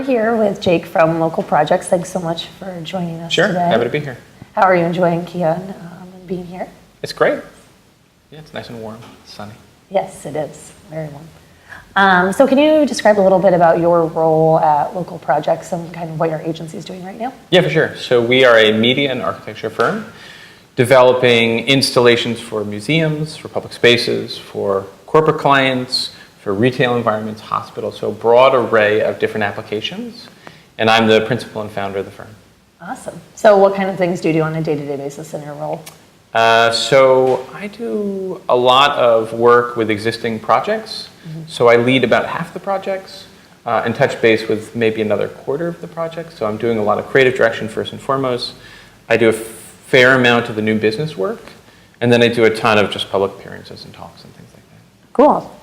We're here with Jake from Local Projects. Thanks so much for joining us today. Sure, happy to be here. How are you enjoying Kia and being here? It's great. Yeah, it's nice and warm, sunny. Yes, it is. Very warm. So can you describe a little bit about your role at Local Projects and kind of what your agency is doing right now? Yeah, for sure. So we are a media and architecture firm developing installations for museums, for public spaces, for corporate clients, for retail environments, hospitals, so a broad array of different applications. And I'm the principal and founder of the firm. Awesome. So what kind of things do you do on a day-to-day basis in your role? So I do a lot of work with existing projects. Mm-hmm. So I lead about half the projects and touch base with maybe another quarter of the projects. So I'm doing a lot of creative direction first and foremost. I do a fair amount of the new business work. And then I do a ton of just public appearances and talks and things like that. Cool.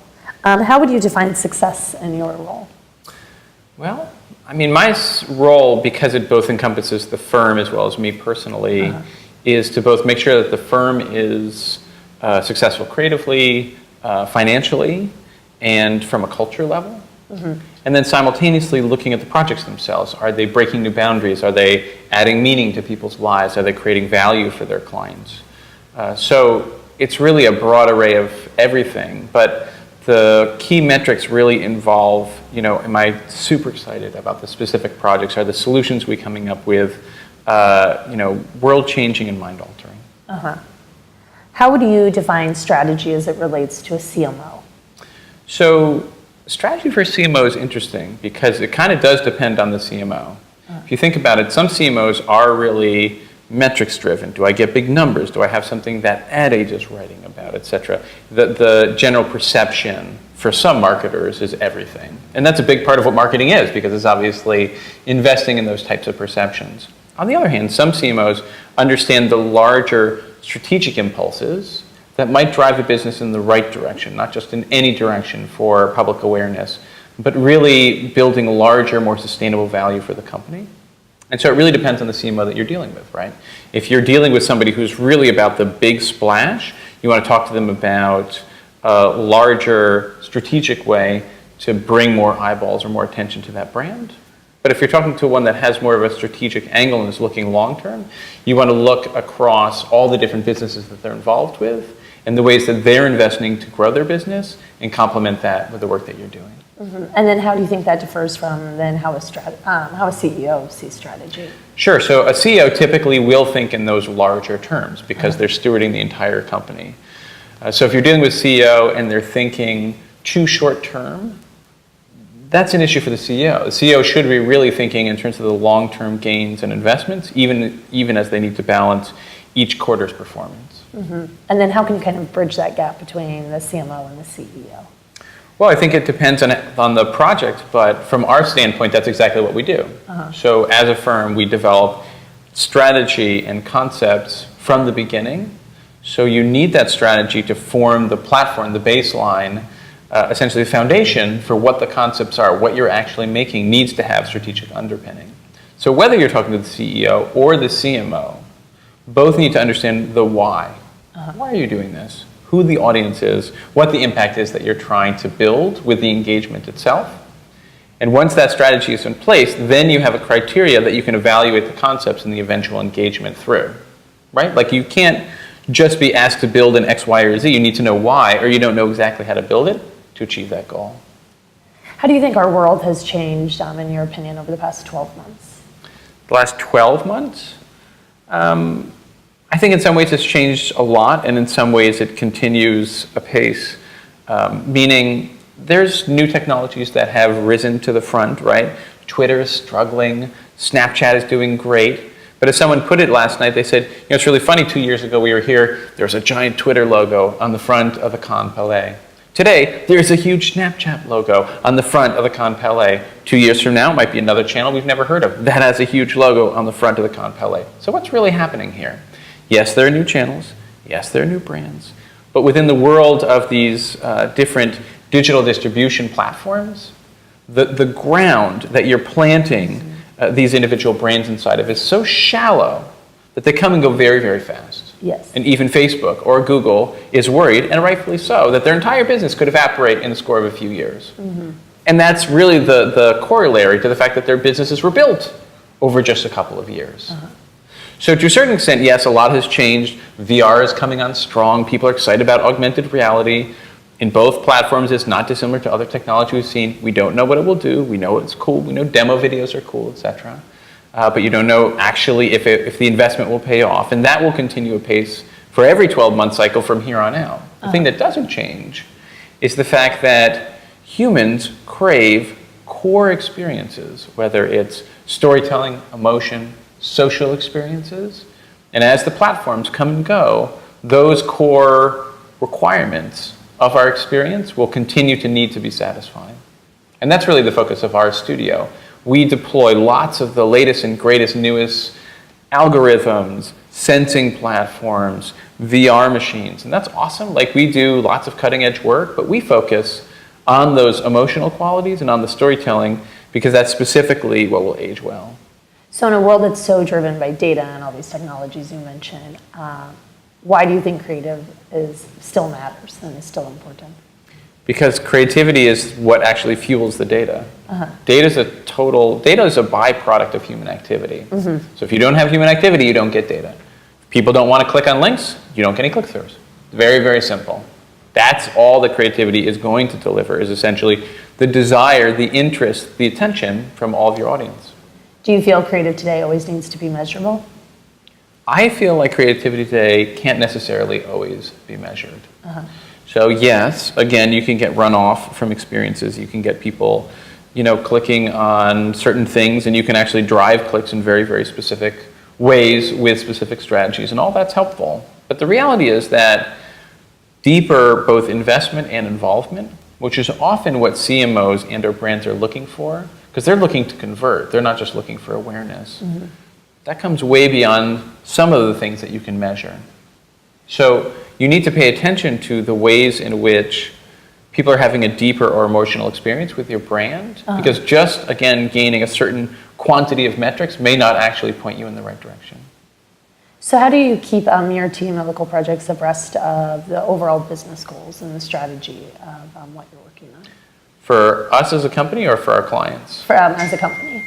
How would you define success in your role? Well, I mean, my role, because it both encompasses the firm as well as me personally, is to both make sure that the firm is successful creatively, financially, and from a culture level. Mm-hmm. And then simultaneously looking at the projects themselves. Are they breaking new boundaries? Are they adding meaning to people's lives? Are they creating value for their clients? So it's really a broad array of everything, but the key metrics really involve, am I super excited about the specific projects? Are the solutions we're coming up with, world-changing and mind-altering? How would you define strategy as it relates to a CMO? So strategy for a CMO is interesting because it kind of does depend on the CMO. If you think about it, some CMOs are really metrics-driven. Do I get big numbers? Do I have something that Ad Age is writing about, et cetera? The general perception for some marketers is everything. And that's a big part of what marketing is because it's obviously investing in those types of perceptions. On the other hand, some CMOs understand the larger strategic impulses that might drive the business in the right direction, not just in any direction for public awareness, but really building larger, more sustainable value for the company. And so it really depends on the CMO that you're dealing with, right? If you're dealing with somebody who's really about the big splash, you want to talk to them about a larger strategic way to bring more eyeballs or more attention to that brand. But if you're talking to one that has more of a strategic angle and is looking long-term, you want to look across all the different businesses that they're involved with and the ways that they're investing to grow their business and complement that with the work that you're doing. Mm-hmm. And then how do you think that differs from then how a CEO sees strategy? Sure. So a CEO typically will think in those larger terms because they're stewarding the entire company. So if you're dealing with CEO and they're thinking too short term, that's an issue for the CEO. The CEO should be really thinking in terms of the long-term gains and investments, even as they need to balance each quarter's performance. Mm-hmm. And then how can you kind of bridge that gap between the CMO and the CEO? Well, I think it depends on the project, but from our standpoint, that's exactly what we do. So as a firm, we develop strategy and concepts from the beginning. So you need that strategy to form the platform, the baseline, essentially the foundation for what the concepts are, what you're actually making needs to have strategic underpinning. So whether you're talking to the CEO or the CMO, both need to understand the why. Why are you doing this? Who the audience is, what the impact is that you're trying to build with the engagement itself. And once that strategy is in place, then you have a criteria that you can evaluate the concepts and the eventual engagement through, right? Like you can't just be asked to build an X, Y, or Z. You need to know why, or you don't know exactly how to build it to achieve that goal. How do you think our world has changed, in your opinion, over the past 12 months? The last 12 months? I think in some ways it's changed a lot, and in some ways it continues apace, meaning there's new technologies that have risen to the front, right? Twitter is struggling, Snapchat is doing great, but as someone put it last night, they said, it's really funny, 2 years ago we were here, there was a giant Twitter logo on the front of the Cannes Palais. Today, there's a huge Snapchat logo on the front of the Cannes Palais. 2 years from now, it might be another channel we've never heard of that has a huge logo on the front of the Cannes Palais. So what's really happening here? Yes, there are new channels. Yes, there are new brands. But within the world of these different digital distribution platforms, the ground that you're planting these individual brands inside of is so shallow that they come and go very, very fast. Yes. And even Facebook or Google is worried, and rightfully so, that their entire business could evaporate in the score of a few years. Mm-hmm. And that's really the corollary to the fact that their businesses were built over just a couple of years. So to a certain extent, yes, a lot has changed. VR is coming on strong. People are excited about augmented reality. In both platforms, it's not dissimilar to other technology we've seen. We don't know what it will do. We know it's cool. We know demo videos are cool, etc. But you don't know actually if the investment will pay off. And that will continue apace for every 12-month cycle from here on out. The thing that doesn't change is the fact that humans crave core experiences, whether it's storytelling, emotion, social experiences. And as the platforms come and go, those core requirements of our experience will continue to need to be satisfied. And that's really the focus of our studio. We deploy lots of the latest and greatest, newest algorithms, sensing platforms, VR machines, and that's awesome. Like, we do lots of cutting edge work, but we focus on those emotional qualities and on the storytelling because that's specifically what will age well. So in a world that's so driven by data and all these technologies you mentioned, why do you think creative still matters and is still important? Because creativity is what actually fuels the data. Data is a byproduct of human activity. So if you don't have human activity, you don't get data. If people don't want to click on links, you don't get any click-throughs. Very, very simple. That's all that creativity is going to deliver, is essentially the desire, the interest, the attention from all of your audience. Do you feel creative today always needs to be measurable? I feel like creativity today can't necessarily always be measured. So yes, again, you can get runoff from experiences. You can get people, clicking on certain things, and you can actually drive clicks in very, very specific ways with specific strategies, and all that's helpful. But the reality is that deeper both investment and involvement, which is often what CMOs and/or brands are looking for, because they're looking to convert. They're not just looking for awareness. That comes way beyond some of the things that you can measure. So you need to pay attention to the ways in which people are having a deeper or emotional experience with your brand, because just, again, gaining a certain quantity of metrics may not actually point you in the right direction. So how do you keep your team at Local Projects abreast of the overall business goals and the strategy of what you're working on? For us as a company or for our clients? As a company.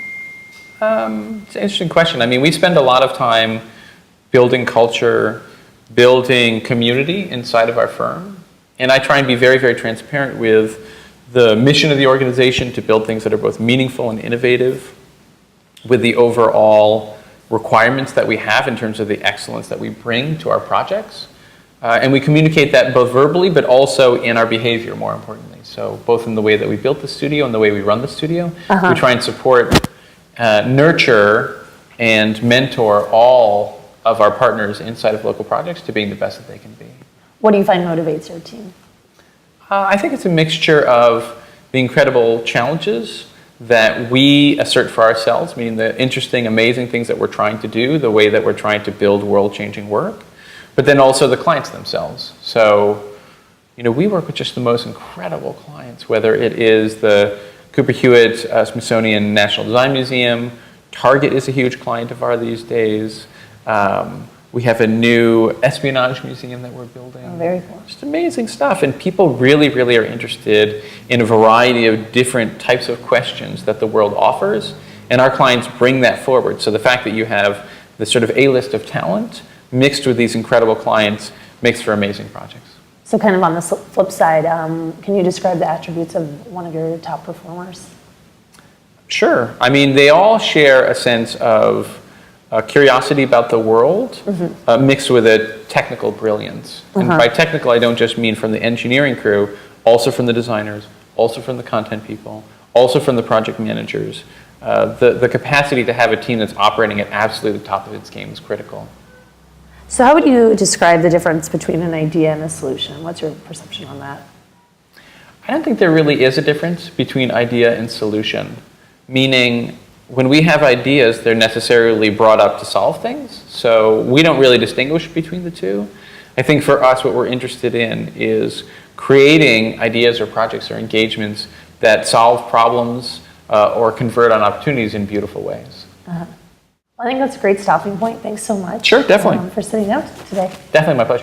It's an interesting question. I mean, we spend a lot of time building culture, building community inside of our firm. And I try and be very, very transparent with the mission of the organization to build things that are both meaningful and innovative, with the overall requirements that we have in terms of the excellence that we bring to our projects. And we communicate that both verbally, but also in our behavior, more importantly. So both in the way that we built the studio and the way we run the studio, we try and support, nurture, and mentor all of our partners inside of Local Projects to being the best that they can be. What do you find motivates your team? I think it's a mixture of the incredible challenges that we assert for ourselves, meaning the interesting, amazing things that we're trying to do, the way that we're trying to build world-changing work, but then also the clients themselves. So, we work with just the most incredible clients, whether it is the Cooper Hewitt Smithsonian National Design Museum. Target is a huge client of ours these days. We have a new espionage museum that we're building. Oh, very cool. Just amazing stuff. And people really, really are interested in a variety of different types of questions that the world offers. And our clients bring that forward. So the fact that you have this sort of A-list of talent mixed with these incredible clients makes for amazing projects. So kind of on the flip side, can you describe the attributes of one of your top performers? Sure. I mean, they all share a sense of curiosity about the world, mixed with a technical brilliance. And by technical, I don't just mean from the engineering crew, also from the designers, also from the content people, also from the project managers. The capacity to have a team that's operating at absolutely the top of its game is critical. So how would you describe the difference between an idea and a solution? What's your perception on that? I don't think there really is a difference between idea and solution, meaning when we have ideas, they're necessarily brought up to solve things. So we don't really distinguish between the two. I think for us, what we're interested in is creating ideas or projects or engagements that solve problems or convert on opportunities in beautiful ways. Well, I think that's a great stopping point. Thanks so much. Sure, definitely. For sitting down today. Definitely my pleasure.